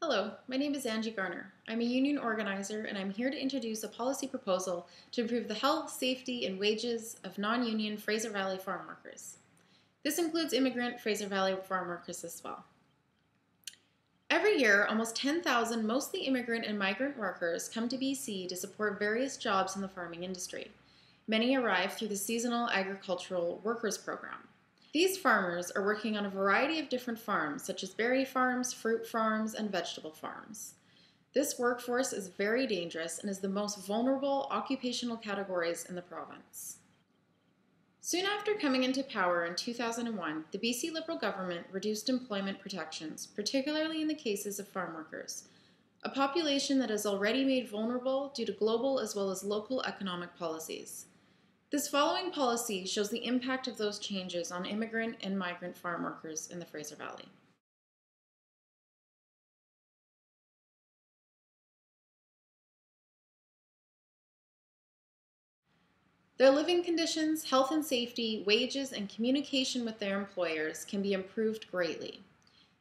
Hello, my name is Angie Garner. I'm a union organizer and I'm here to introduce a policy proposal to improve the health, safety, and wages of non-union Fraser Valley farm workers. This includes immigrant Fraser Valley farm workers as well. Every year, almost 10,000 mostly immigrant and migrant workers come to BC to support various jobs in the farming industry. Many arrive through the Seasonal Agricultural Workers Program. These farmers are working on a variety of different farms, such as berry farms, fruit farms, and vegetable farms. This workforce is very dangerous and is the most vulnerable occupational categories in the province. Soon after coming into power in 2001, the BC Liberal government reduced employment protections, particularly in the cases of farm workers, a population that is already made vulnerable due to global as well as local economic policies. This following policy shows the impact of those changes on immigrant and migrant farm workers in the Fraser Valley. Their living conditions, health and safety, wages, and communication with their employers can be improved greatly.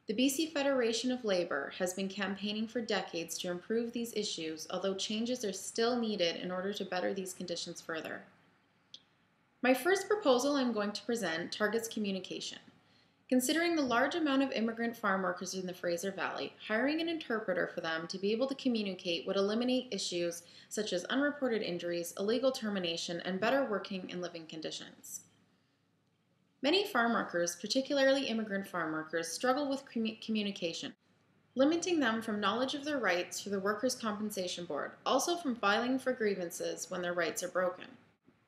The BC Federation of Labour has been campaigning for decades to improve these issues, although changes are still needed in order to better these conditions further. My first proposal I'm going to present targets communication. Considering the large amount of immigrant farm workers in the Fraser Valley, hiring an interpreter for them to be able to communicate would eliminate issues such as unreported injuries, illegal termination, and better working and living conditions. Many farm workers, particularly immigrant farm workers, struggle with communication, limiting them from knowledge of their rights through the Workers' Compensation Board, also from filing for grievances when their rights are broken.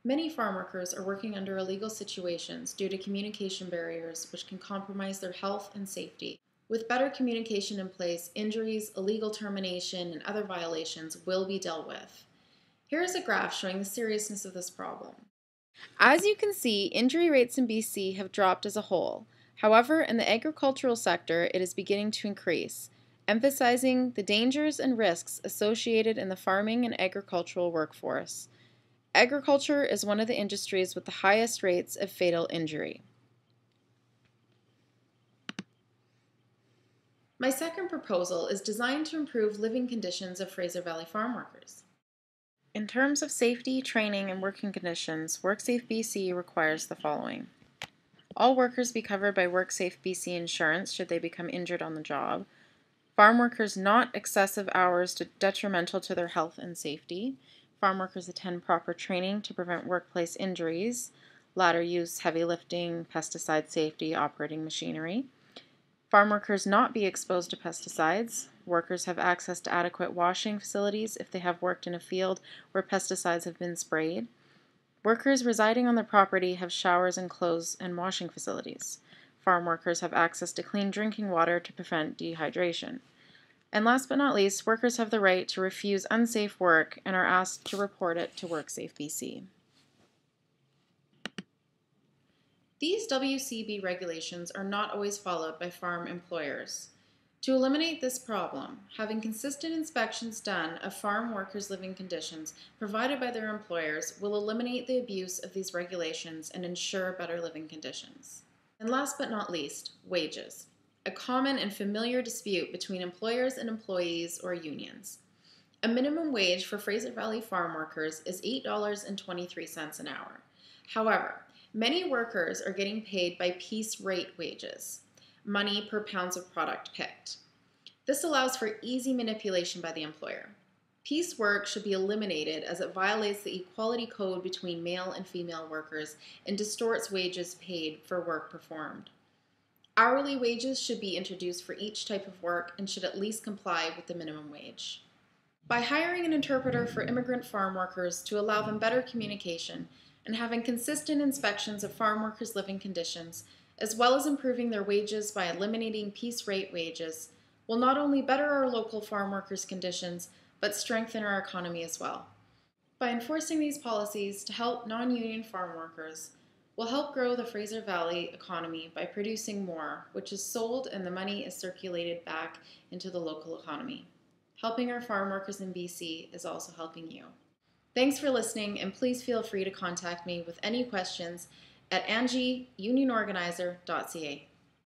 Many farm workers are working under illegal situations due to communication barriers which can compromise their health and safety. With better communication in place, injuries, illegal termination, and other violations will be dealt with. Here is a graph showing the seriousness of this problem. As you can see, injury rates in BC have dropped as a whole. However, in the agricultural sector, it is beginning to increase, emphasizing the dangers and risks associated in the farming and agricultural workforce. Agriculture is one of the industries with the highest rates of fatal injury. My second proposal is designed to improve living conditions of Fraser Valley farm workers. In terms of safety, training, and working conditions, WorkSafe BC requires the following. All workers be covered by WorkSafe BC insurance should they become injured on the job. Farm workers not excessive hours detrimental to their health and safety. Farm workers attend proper training to prevent workplace injuries, ladder use, heavy lifting, pesticide safety, operating machinery. Farm workers not be exposed to pesticides. Workers have access to adequate washing facilities if they have worked in a field where pesticides have been sprayed. Workers residing on the property have showers and clothes and washing facilities. Farm workers have access to clean drinking water to prevent dehydration. And last but not least, workers have the right to refuse unsafe work and are asked to report it to WorkSafe BC. These WCB regulations are not always followed by farm employers. To eliminate this problem, having consistent inspections done of farm workers' living conditions provided by their employers will eliminate the abuse of these regulations and ensure better living conditions. And last but not least, wages. A common and familiar dispute between employers and employees or unions. A minimum wage for Fraser Valley farm workers is $8.23 an hour. However, many workers are getting paid by piece rate wages, money per pounds of product picked. This allows for easy manipulation by the employer. Piece work should be eliminated as it violates the equality code between male and female workers and distorts wages paid for work performed. Hourly wages should be introduced for each type of work and should at least comply with the minimum wage. By hiring an interpreter for immigrant farm workers to allow them better communication and having consistent inspections of farm workers' living conditions, as well as improving their wages by eliminating piece rate wages, will not only better our local farm workers' conditions, but strengthen our economy as well. By enforcing these policies to help non-union farm workers, will help grow the Fraser Valley economy by producing more, which is sold and the money is circulated back into the local economy. Helping our farm workers in BC is also helping you. Thanks for listening, and please feel free to contact me with any questions at angieunionorganizer.ca.